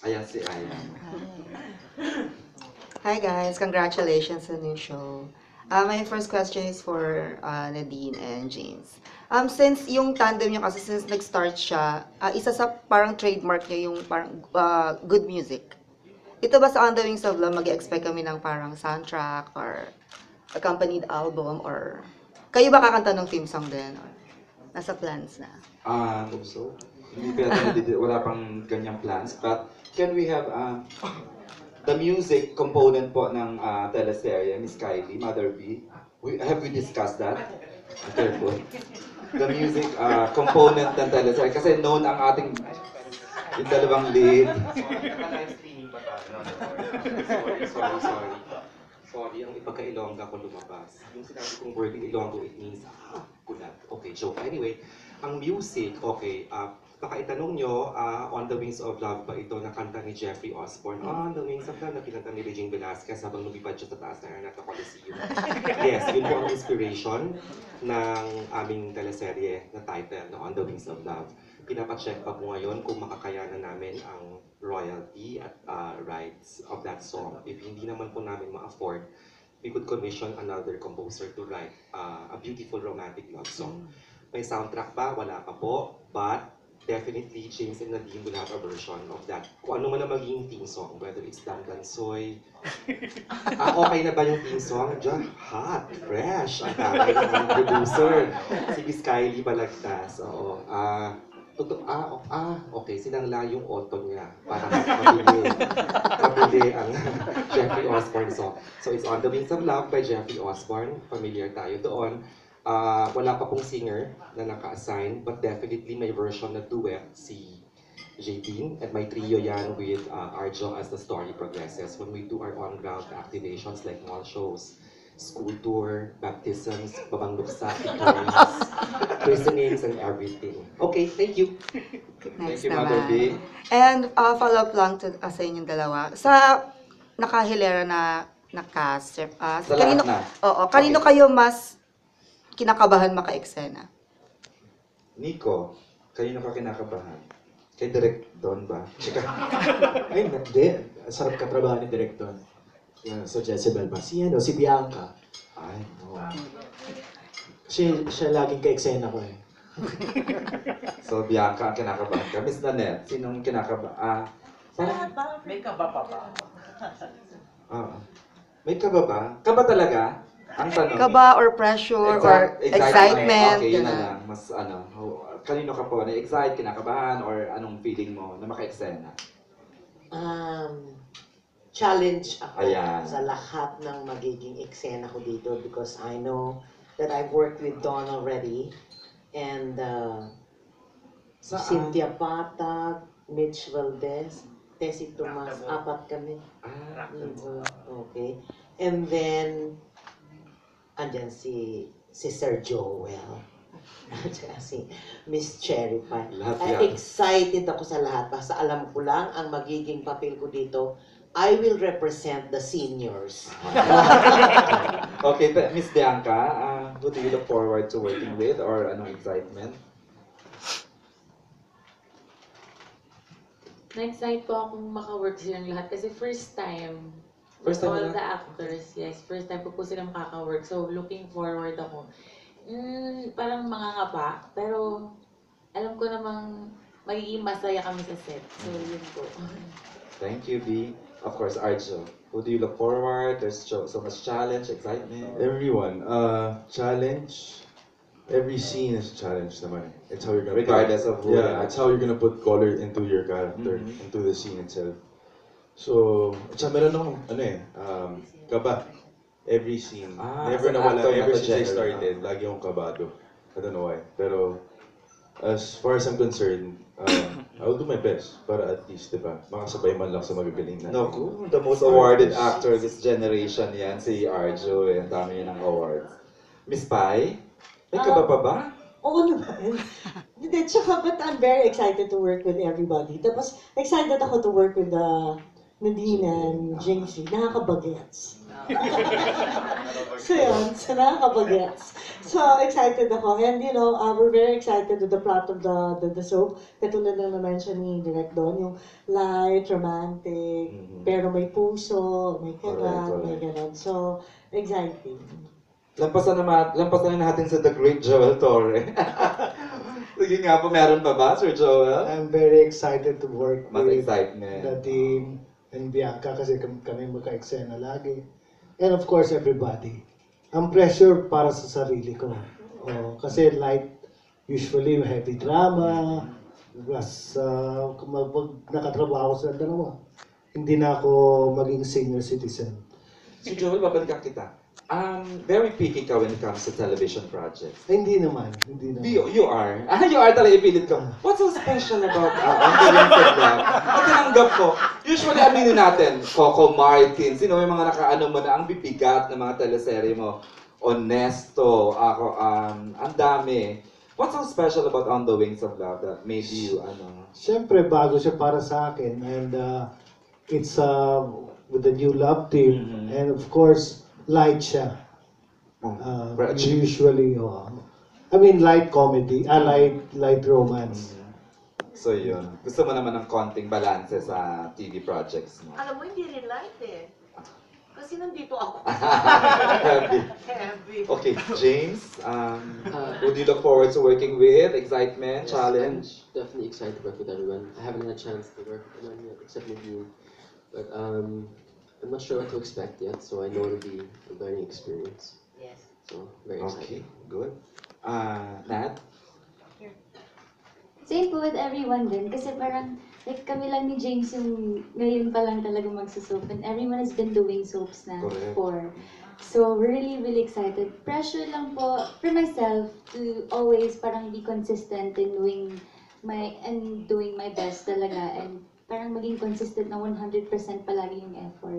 Ayan si Aya. Hi guys, congratulations on your show. My first question is for Nadine and James. Since yung tandem niyo kasi since nag-start siya, isa sa parang trademark niya yung parang good music. Ito ba sa On the Wings of Love, mag-expect kami ng parang soundtrack or accompanied album or kayo ba kakanta ng theme song din? Or nasa plans na? So, hindi pa wala pang ganyang plans, but can we have the music component po ng teleserye, Miss Kylie, Mother B? Have we discussed that? Careful. The music component ng teleserye, kasi known ang ating yung dalawang lead. Sorry. Sorry, ang ipagka-Ilongga ko lumabas. Yung sinabi kong word in Ilonggo, it means, kulat. Okay, joke. Anyway, ang music, okay, baka itanong nyo, On the Wings of Love ba ito na kanta ni Jeffrey Osborne? On the Wings of Love na kinanta ni Regine Velasquez habang lumipad siya sa taas ng Araneta Coliseum. Yes, yun po ang inspiration ng aming teleserye na title, na On the Wings of Love. Pinapacheck pa po ngayon kung makakayanan namin ang royalty at rights of that song. If hindi naman po namin ma-afford, we could commission another composer to write a beautiful romantic love song. May soundtrack ba? Wala pa po. But definitely, James and Nadine will have a version of that. Kung ano man ang magiging theme song, whether it's Dandansoy. Okay na ba yung theme song? Diyan, hot, fresh. Ang dami ng producer. Si Miss Kylie Balagtas. Oo. Okay, sinangla yung auto niya para mabili ang Jeffrey Osborne song. So it's On the Wings of Love by Jeffrey Osborne. Familiar tayo doon. Wala pa pong singer na naka-assign, but definitely may version na duet si Jadine, at may trio yan with Arjo as the story progresses when we do our on-ground activations like mall shows, school tour, baptisms, babangluksa, victorias, christenings, and everything. Okay, thank you. Nice Thank you, Mother naman. B. And follow-up lang sa inyong dalawa. Sa nakahilera na cast, Sa lahat na? Oo, kanino kayo mas kinakabahan maka-eksena? Nico, kanino ka kinakabahan? Kay Direk Don ba? Ay, hindi. Sarap katrabaho ni Direk Don. So, Jezebel ba? Si Bianca. Ay, no. Siya laging ka-eksena ko eh. So, Bianca ang kinakabahan ka. Miss Nanette, sinong kinakabahan? May kaba pa ba? May kaba ba? Kaba talaga? Ang tanong. Kaba or pressure or excitement? Okay, yun na Ganun. lang. Mas kanino ka po? Na-excite, kinakabahan, or anong feeling mo na maka-eksena? Challenge ako Ayan. sa lahat ng magiging eksena ko dito because I know that I've worked with Dawn already and Cynthia Patag, Mitch Valdez, Tessie Tomas, apat kami. Okay. And then, andyan si Sir Joel. At si Miss Cherry Pie. Lahat yan. Excited ako sa lahat. Basta alam ko lang, ang magiging papel ko dito, I will represent the seniors. Okay, Miss Bianca, who do you look forward to working with, or anong excitement? Na-excite po akong maka-work silang lahat kasi first time. First time all na? the actors, yes. First time po sila makaka-work. So, looking forward ako. Parang mangangapa, pero alam ko namang magiging masaya kami sa set. So, yun po. Thank you, B. Of course, Arjo. Who do you look forward? There's so much challenge, excitement. Everyone, challenge. Every scene is a challenge naman. It's how you're gonna Regardless of who. it's how you're gonna put color into your character, into the scene itself. So, tsaka meron akong, kaba. Every scene. as Never an nawala. actor, Ever not a since I general. started, lagi akong kabado. I don't know why. Pero, as far as I'm concerned, I'll do my best para at least, diba, makasabay man lang sa magagaling na. Naku, the most awarded actor this generation yan, si Arjo, and dami ng awards. Miss Pai, may kaba pa ba? Oo naman. Hindi, tsaka, but I'm very excited to work with everybody. Tapos, excited ako to work with Nadine and James. Nakakabagets. So yun, so nakakabagets. So excited ako. And you know, we're very excited with the plot of the soap. Katulad ng na-mention ni Direk Don, yung light, romantic, pero may puso, may kagat, may ganon. So, exciting. Lampasan na natin sa The Great Joel Torre. Sige nga po, meron pa ba, Sir Joel? I'm very excited to work Mas with excitement. Nadine and Bianca kasi kami magka-eksena lagi. And of course, everybody. Ang pressure para sa sarili ko. Kasi light, usually heavy drama, plus pag nakatrabaho sa dalawa, hindi na ako maging senior citizen. Sir Joel, babalikan kita. Very picky ka when it comes to television projects. Hindi naman. You are. You are talaga ipilit ko. What's so special about On the Wings of Love? Ang tinanggap ko, usually aminin natin, Coco Martin, sino yung mga nakaano mo na ang bibigat ng mga teleserye mo? Honesto, ako, ang dami. What's so special about On the Wings of Love that made you, Siyempre, bago siya para sa akin. And it's with the new love team. And of course, light siya. Usually, I mean, light comedy, light romance. So yun. Gusto mo naman ng konting balanse sa TV projects mo. Alam mo, hindi rin light eh. Kasi nandito ako. Heavy. Heavy. Okay, James, who do you look forward to working with? Excitement, challenge? I'm definitely excited to work with everyone. I haven't had a chance to work with anyone yet, except Nadine. But I'm not sure what to expect yet, so I know it'll be a learning experience. Yes. So, very excited. Okay, good. Nat? Same po with everyone din. Kasi parang, like kami lang ni James yung ngayon pa lang talaga magsusoap. And everyone has been doing soaps na Correct. before. So, we're really, really excited. Pressure lang po for myself to always parang be consistent in doing my best talaga. And parang maging consistent na 100% palagi yung effort.